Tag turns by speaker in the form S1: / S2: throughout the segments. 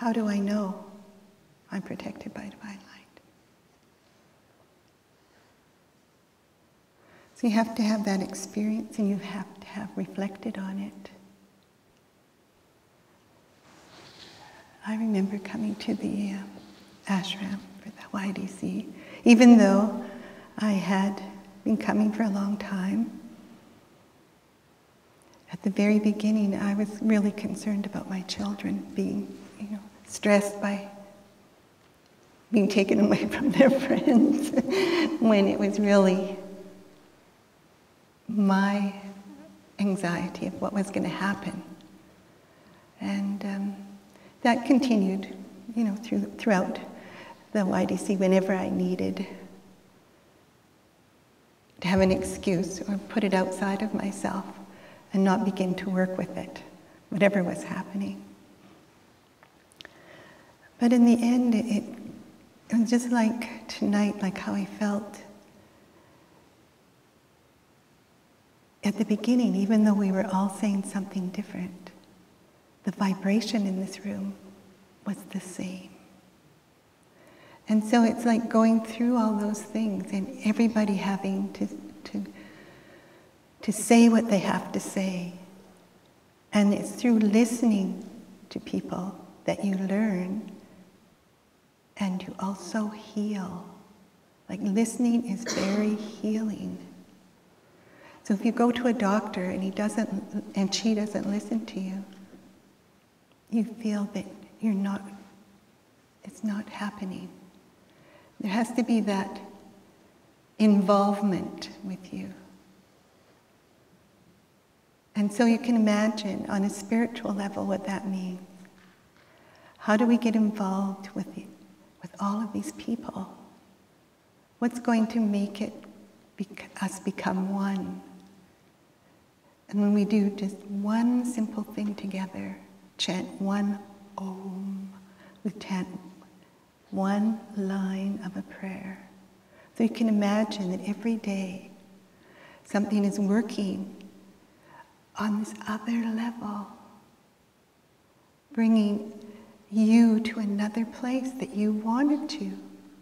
S1: How do I know I'm protected by divine light? So you have to have that experience, and you have to have reflected on it. I remember coming to the ashram for the YDC, even though I had been coming for a long time. At the very beginning, I was really concerned about my children being, stressed by being taken away from their friends, when it was really my anxiety of what was going to happen. And that continued, throughout the YDC, whenever I needed to have an excuse or put it outside of myself and not begin to work with it, whatever was happening. But in the end, it was just like tonight, like how I felt at the beginning, even though we were all saying something different, the vibration in this room was the same. And so it's like going through all those things and everybody having to say what they have to say. And it's through listening to people that you learn and you also heal. Like listening is very healing. So if you go to a doctor and she doesn't listen to you, you feel that it's not happening. There has to be that involvement with you. And so you can imagine on a spiritual level what that means. How do we get involved with all of these people? What's going to make us become one? And when we do just one simple thing together, chant one Om, we chant one line of a prayer. So you can imagine that every day something is working on this other level, bringing you to another place that you wanted to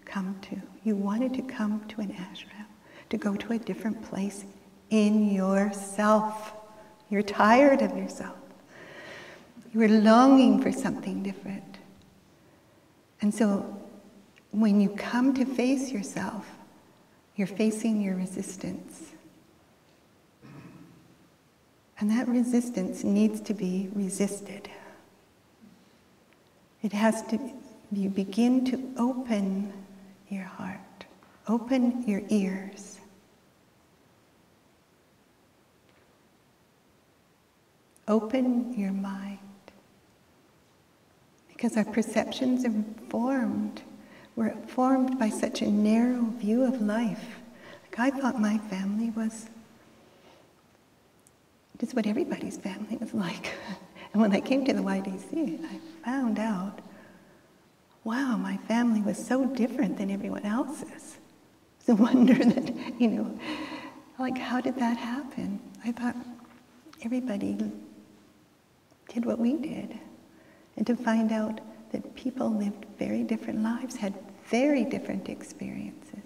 S1: come to. You wanted to come to an ashram, to go to a different place in yourself. You're tired of yourself. You were longing for something different. And so when you come to face yourself, you're facing your resistance. And that resistance needs to be resisted. You begin to open your heart, open your ears. Open your mind. Because our perceptions are formed. We're formed by such a narrow view of life. Like I thought my family was just what everybody's family was like. And when I came to the YDC, I found out, wow, my family was so different than everyone else's. It's a wonder that, like how did that happen? I thought everybody did what we did. And to find out that people lived very different lives, had very different experiences.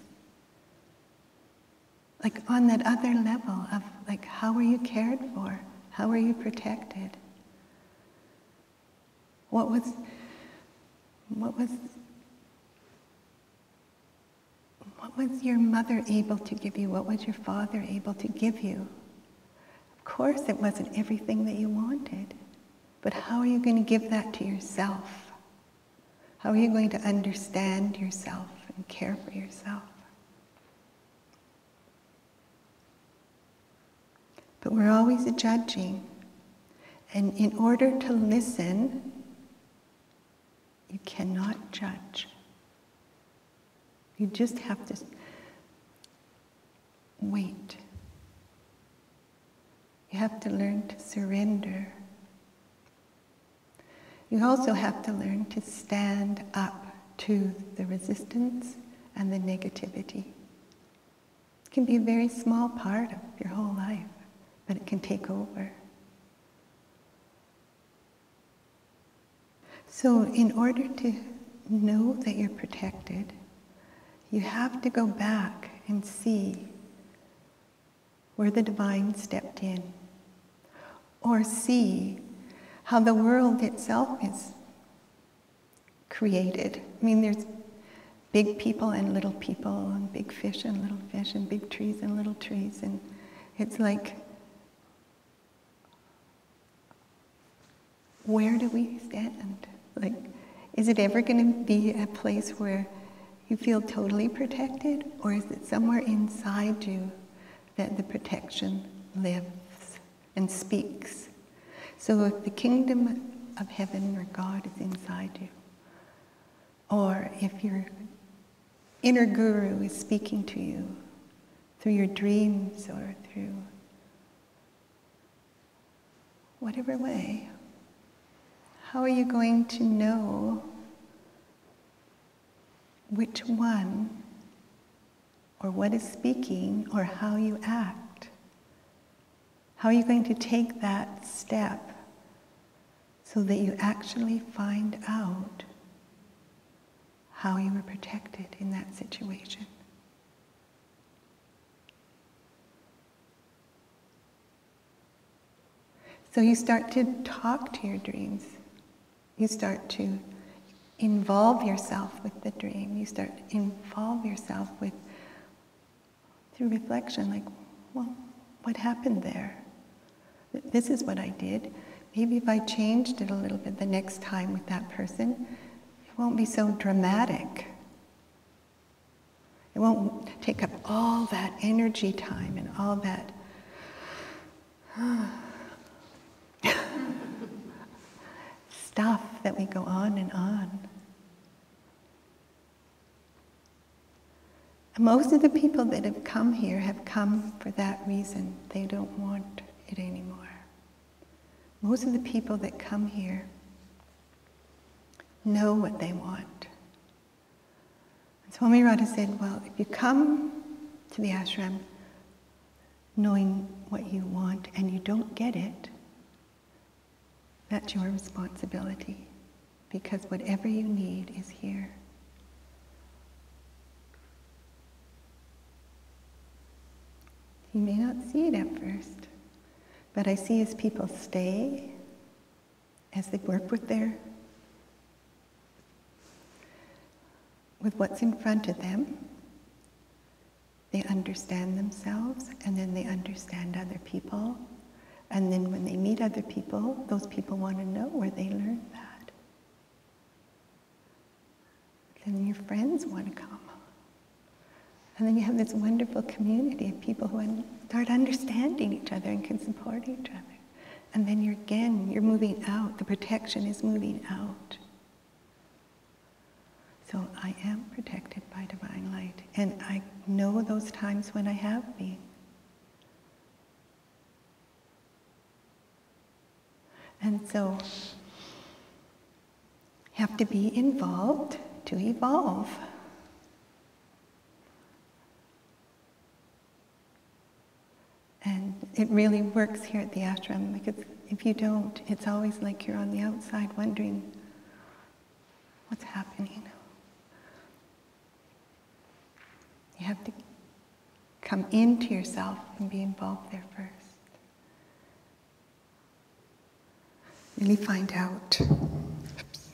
S1: Like on that other level of like, how were you cared for? How were you protected? What was your mother able to give you? What was your father able to give you? Of course, it wasn't everything that you wanted. But how are you going to give that to yourself? How are you going to understand yourself and care for yourself? But we're always judging. And in order to listen, you cannot judge. You just have to wait. You have to learn to surrender. You also have to learn to stand up to the resistance and the negativity. It can be a very small part of your whole life, but it can take over. So in order to know that you're protected, you have to go back and see where the divine stepped in, or see how the world itself is created. I mean, there's big people and little people, and big fish and little fish, and big trees and little trees, and it's like, where do we stand? Like, is it ever going to be a place where you feel totally protected, or is it somewhere inside you that the protection lives and speaks? So if the kingdom of heaven or God is inside you, or if your inner guru is speaking to you through your dreams or through whatever way, how are you going to know which one or what is speaking or how you act? How are you going to take that step so that you actually find out how you were protected in that situation? So you start to talk to your dreams. You start to involve yourself with the dream. You start to involve yourself with, through reflection, like, well, what happened there? This is what I did. Maybe if I changed it a little bit the next time with that person, it won't be so dramatic. It won't take up all that energy time and all that stuff that we go on and on. And most of the people that have come here have come for that reason. They don't want it anymore. Most of the people that come here know what they want. And Swami Radha said, well, if you come to the ashram knowing what you want and you don't get it, that's your responsibility, because whatever you need is here. You may not see it at first, but I see as people stay, as they work with what's in front of them, they understand themselves, and then they understand other people. And then when they meet other people, those people want to know where they learned that. Then your friends want to come. And then you have this wonderful community of people who start understanding each other and can support each other. And then you're moving out. The protection is moving out. So I am protected by divine light. And I know those times when I have been. And so you have to be involved to evolve. And it really works here at the ashram, because if you don't, it's always like you're on the outside wondering what's happening. You have to come into yourself and be involved there first. Really find out. Oops.